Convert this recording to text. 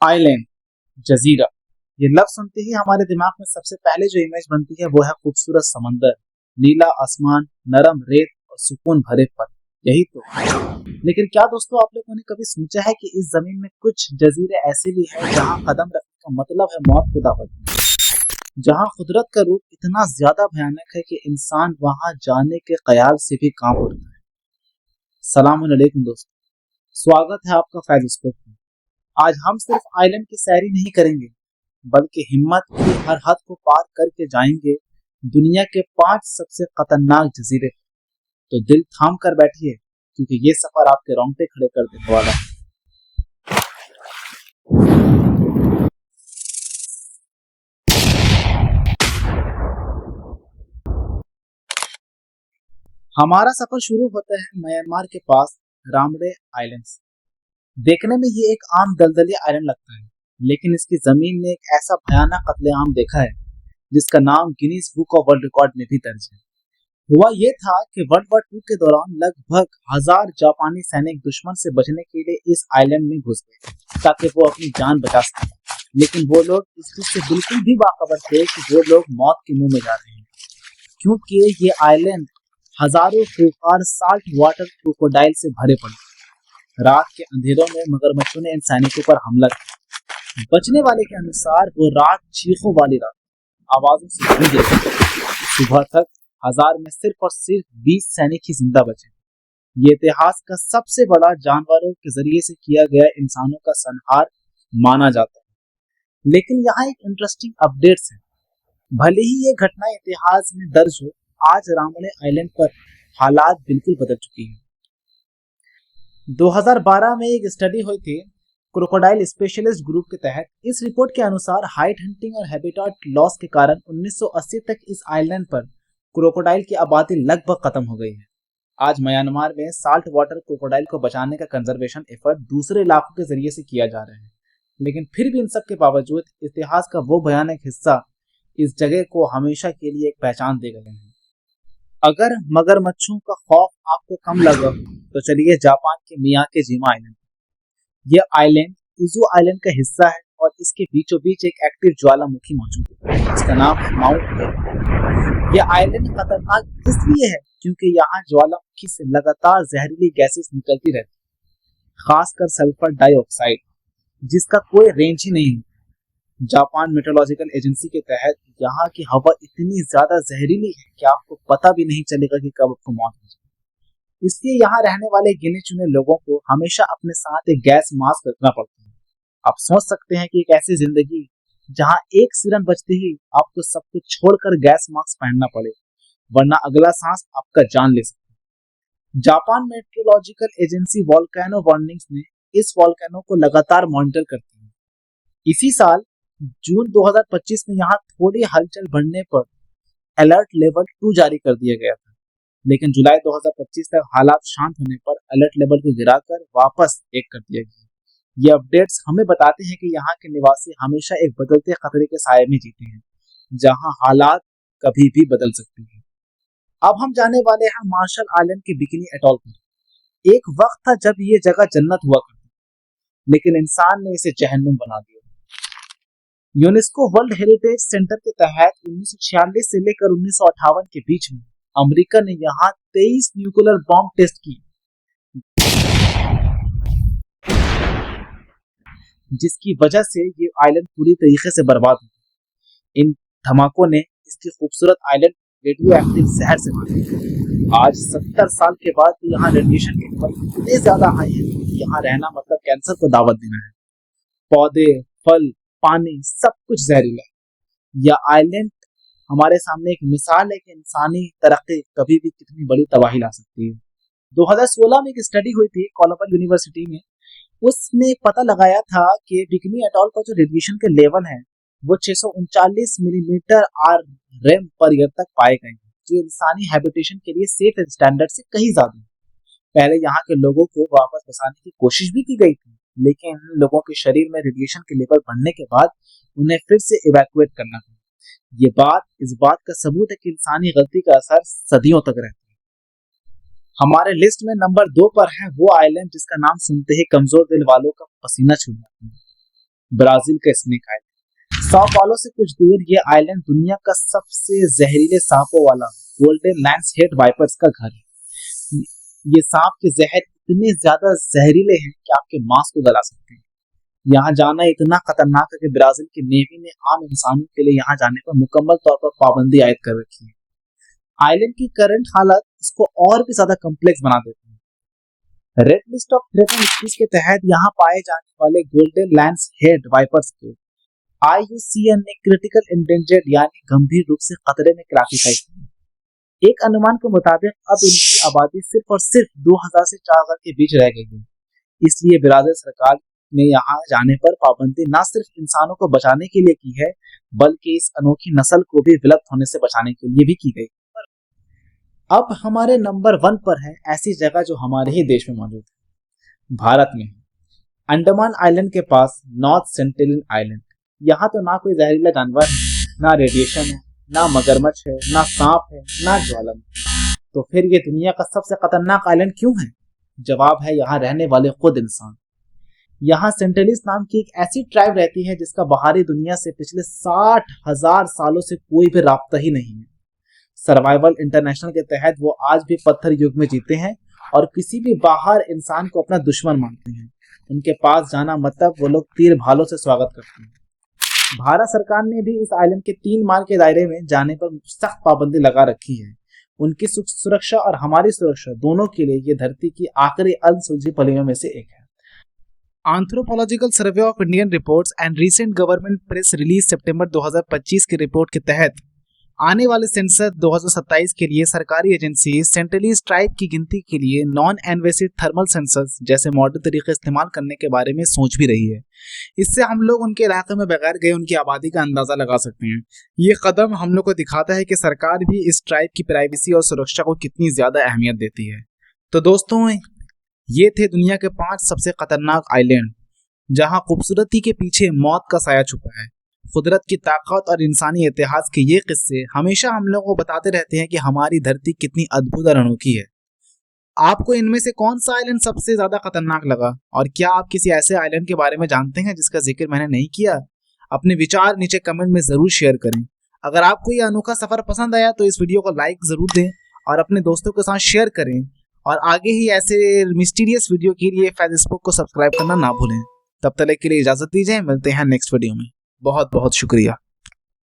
Island, जजीरा। ये लफ्ज सुनते ही हमारे दिमाग में सबसे पहले जो इमेज बनती है वो है खूबसूरत समंदर, नीला आसमान, नरम रेत और सुकून भरे पल। यही तो। लेकिन क्या दोस्तों, आप लोगों ने कभी सोचा है कि इस जमीन में कुछ जजीरे ऐसे भी हैं जहां कदम रखने का मतलब है मौत को दावत, जहां कुदरत का रूप इतना ज्यादा भयानक है कि इंसान वहां जाने के ख्याल से भी कांप उठता है। सलाम अलैकुम दोस्तों, स्वागत है आपका फैज स्पोर्ट में। आज हम सिर्फ आइलैंड की सैरी नहीं करेंगे, बल्कि हिम्मत की हर हद को पार करके जाएंगे दुनिया के 5 सबसे खतरनाक जजीरे। तो दिल थाम कर बैठिए, क्योंकि ये सफर आपके रोंगटे खड़े कर देने वाला है। हमारा सफर शुरू होता है म्यांमार के पास रामडे आइलैंड से। देखने में ये एक आम दलदली आइलैंड लगता है, लेकिन इसकी जमीन ने एक ऐसा भयानक कत्लेआम देखा है जिसका नाम Guinness book of world record में भी दर्ज है। हुआ ये था कि वर्ल्ड वॉर टू के दौरान लगभग 1000 जापानी सैनिक दुश्मन से बचने के लिए इस आइलैंड में घुस गए ताकि वो अपनी जान बचा सकें। लेकिन वो लोग इस चीज से बिल्कुल भी बाखबर थे कि वो लोग मौत के मुंह में जा रहे हैं, क्योंकि ये आइलैंड हजारों खूंखार साल्ट वाटर क्रोकोडाइल से भरे पड़े। रात के अंधेरों में मगरमच्छों ने इन सैनिकों पर हमला किया। बचने वाले के अनुसार वो रात चीखों वाली रात, आवाजों से गूंज रही थी। सुबह तक 1000 में सिर्फ और सिर्फ 20 सैनिक ही जिंदा बचे। ये इतिहास का सबसे बड़ा जानवरों के जरिए से किया गया इंसानों का संहार माना जाता है। लेकिन यहाँ एक इंटरेस्टिंग अपडेट्स है। भले ही ये घटना इतिहास में दर्ज हो, आज रामले आइलैंड पर हालात बिल्कुल बदल चुकी हैं। 2012 में एक स्टडी हुई थी क्रोकोडाइल स्पेशलिस्ट ग्रुप के तहत। इस रिपोर्ट के अनुसार हाइट हंटिंग और हैबिटेट लॉस के कारण 1980 तक इस आइलैंड पर क्रोकोडाइल की आबादी लगभग खत्म हो गई है। आज म्यांमार में साल्ट वाटर क्रोकोडाइल को बचाने का कंजर्वेशन एफर्ट दूसरे इलाकों के जरिए से किया जा रहा है। लेकिन फिर भी इन सब के बावजूद इतिहास का वो भयानक हिस्सा इस जगह को हमेशा के लिए एक पहचान दे गए हैं। अगर मगरमच्छों का खौफ आपको कम लगा तो चलिए जापान के मियाकेजीमा आइलैंड। यह आइलैंड इजू आइलैंड का हिस्सा है और इसके बीचों बीच एक एक्टिव ज्वालामुखी मौजूद है जिसका नाम है माउंट एवर। यह आइलैंड खतरनाक इसलिए है क्योंकि यहाँ ज्वालामुखी से लगातार जहरीली गैसेस निकलती रहती है, खासकर सल्फर डाइऑक्साइड, जिसका कोई रेंज ही नहीं है। जापान मेट्रोलॉजिकल एजेंसी के तहत यहाँ की हवा इतनी ज्यादा जहरीली है कि आपको पता भी नहीं चलेगा कि कब आपको मौत हो जाए। इसलिए यहाँ रहने वाले गिने चुने लोगों को हमेशा अपने साथ एक गैस मास्क रखना पड़ता है। आप सोच सकते हैं कि एक ऐसी जिंदगी जहाँ एक सिरन बजते ही आपको सब कुछ छोड़कर गैस मास्क पहनना पड़े, वरना अगला सांस आपका जान ले सकता है। Japan metrological agency volcano warnings ने इस वॉल्केनो को लगातार मॉनिटर करती है। इसी साल जून 2025 में यहाँ थोड़ी हलचल बढ़ने पर अलर्ट लेवल 2 जारी कर दिया गया था, लेकिन जुलाई 2025 तक हालात शांत होने पर अलर्ट लेवल को गिराकर वापस 1 कर दिया गया। ये अपडेट्स हमें बताते हैं कि यहाँ के निवासी हमेशा एक बदलते खतरे के साये में जीते हैं, जहाँ हालात कभी भी बदल सकते हैं। अब हम जाने वाले हैं मार्शल आइलैंड के बिकिनी एटॉल पर। एक वक्त था जब ये जगह जन्नत हुआ करती, लेकिन इंसान ने इसे जहन्नुम बना दिया। यूनेस्को वर्ल्ड हेरिटेज सेंटर के तहत 1946 से लेकर 1958 के बीच में अमेरिका ने यहाँ 23 न्यूक्लियर बॉम्ब टेस्ट किए, जिसकी वजह से ये आइलैंड पूरी तरीके से बर्बाद हो गया। इन धमाकों ने इसकी खूबसूरत आइलैंड रेडियो एक्टिव जहर से भर दिया। आज 70 साल के बाद यहाँ रेडिएशन के लेवल इतने ज्यादा हाई है कि यहाँ रहना मतलब कैंसर को दावत देना है। पौधे, फल, पानी सब कुछ जहरीला है। यह आइलैंड हमारे सामने एक मिसाल है कि इंसानी तरक्की कभी भी कितनी बड़ी तबाही ला सकती है। 2016 में एक स्टडी हुई थी कोलंबिया यूनिवर्सिटी में। उसने पता लगाया था कि बिकिनी एटॉल का जो रेडिएशन के लेवल है वो 639 millimetre R rem per year तक पाए गए हैं, जो इंसानी हैबिटेशन के लिए सेफ स्टैंडर्ड से कहीं ज्यादा है। पहले यहाँ के लोगों को वापस बसाने की कोशिश भी की गई थी, लेकिन इन लोगों के शरीर में रेडिएशन के लेवल बढ़ने के बाद उन्हें फिर से इवैक्यूएट करना पड़ा। इस बात का सबूत है कि इंसानी गलती का असर सदियों तक रहता है। हमारे लिस्ट में नंबर 2 पर है वो आइलैंड जिसका नाम सुनते ही कमजोर दिल वालों का पसीना छूट जाता है। ब्राजील का स्नेक आइलैंड। sao पाउलो से कुछ दूर ये आइलैंड दुनिया का सबसे जहरीले सांपों वाला गोल्डन लैंड्स हेड वाइपर्स का घर है। ये सांप के जहर इतने ज्यादा जहरीले हैं कि आपके मांस को गला सकते हैं। यहाँ जाना इतना खतरनाक है कि ब्राजील की नेवी ने आम इंसानों के लिए यहाँ जाने पर मुकम्मल तौर पर पाबंदी आयद कर रखी है। आइलैंड की करंट हालत इसको और भी ज्यादा कॉम्प्लेक्स बना देती है। Red list of threaten species के तहत यहाँ पाए जाने वाले गोल्डन लैंड्स हेड वाइपर्स को IUCN ने क्रिटिकल इंडेंजर्ड यानी गंभीर रूप से खतरे में क्लासिफाई किया। एक अनुमान के मुताबिक अब इनकी आबादी सिर्फ और सिर्फ 2000 से 4000 के बीच रह गई है। इसलिए ब्राजील सरकार ने यहाँ जाने पर पाबंदी न सिर्फ इंसानों को बचाने के लिए की है, बल्कि इस अनोखी नस्ल को भी विलुप्त होने से बचाने के लिए भी की गई। अब हमारे नंबर 1 पर है ऐसी जगह जो हमारे ही देश में मौजूद है, भारत में। अंडमान आइलैंड के पास नॉर्थ सेंटिनल आइलैंड। यहाँ तो ना कोई जहरीला जानवर है, ना रेडिएशन है, ना मगरमच्छ है, ना सांप है, ना ज्वालामुखी। तो फिर ये दुनिया का सबसे खतरनाक आइलैंड क्यों है? जवाब है यहाँ रहने वाले खुद इंसान। यहाँ सेंटिनलीज नाम की एक ऐसी ट्राइब रहती है जिसका बाहरी दुनिया से पिछले 60,000 सालों से कोई भी राब्ता ही नहीं है। सर्वाइवल इंटरनेशनल के तहत वो आज भी पत्थर युग में जीते हैं और किसी भी बाहर इंसान को अपना दुश्मन मानते हैं। उनके पास जाना मतलब वो लोग तीर भालों से स्वागत करते हैं। भारत सरकार ने भी इस आइलैंड के 3 माइल के दायरे में जाने पर सख्त पाबंदी लगा रखी है। उनकी सुरक्षा और हमारी सुरक्षा दोनों के लिए ये धरती की आखिरी अनसुलझी पलियों में से एक है। Anthropological survey of Indian reports and recent government press release सितंबर 2025 की रिपोर्ट के तहत आने वाले सेंसस 2027 के लिए सरकारी एजेंसी सेंटिनलीज ट्राइब की गिनती के लिए नॉन इन्वेसिव थर्मल सेंसस जैसे मॉडर्न तरीके इस्तेमाल करने के बारे में सोच भी रही है। इससे हम लोग उनके इलाके में बगैर गए उनकी आबादी का अंदाजा लगा सकते हैं। ये कदम हम लोग को दिखाता है कि सरकार भी इस ट्राइब की प्राइवेसी और सुरक्षा को कितनी ज्यादा अहमियत देती है। तो दोस्तों, ये थे दुनिया के 5 सबसे खतरनाक आइलैंड जहां खूबसूरती के पीछे मौत का साया छुपा है। कुदरत की ताकत और इंसानी इतिहास के ये किस्से हमेशा हम लोगों को बताते रहते हैं कि हमारी धरती कितनी अद्भुत और अनोखी है। आपको इनमें से कौन सा आइलैंड सबसे ज्यादा खतरनाक लगा, और क्या आप किसी ऐसे आइलैंड के बारे में जानते हैं जिसका जिक्र मैंने नहीं किया? अपने विचार नीचे कमेंट में जरूर शेयर करें। अगर आपको ये अनोखा सफर पसंद आया तो इस वीडियो को लाइक जरूर दें और अपने दोस्तों के साथ शेयर करें, और आगे ही ऐसे मिस्टीरियस वीडियो के लिए फेसबुक को सब्सक्राइब करना ना भूलें। तब तक के लिए इजाजत दीजिए, मिलते हैं नेक्स्ट वीडियो में। बहुत बहुत शुक्रिया।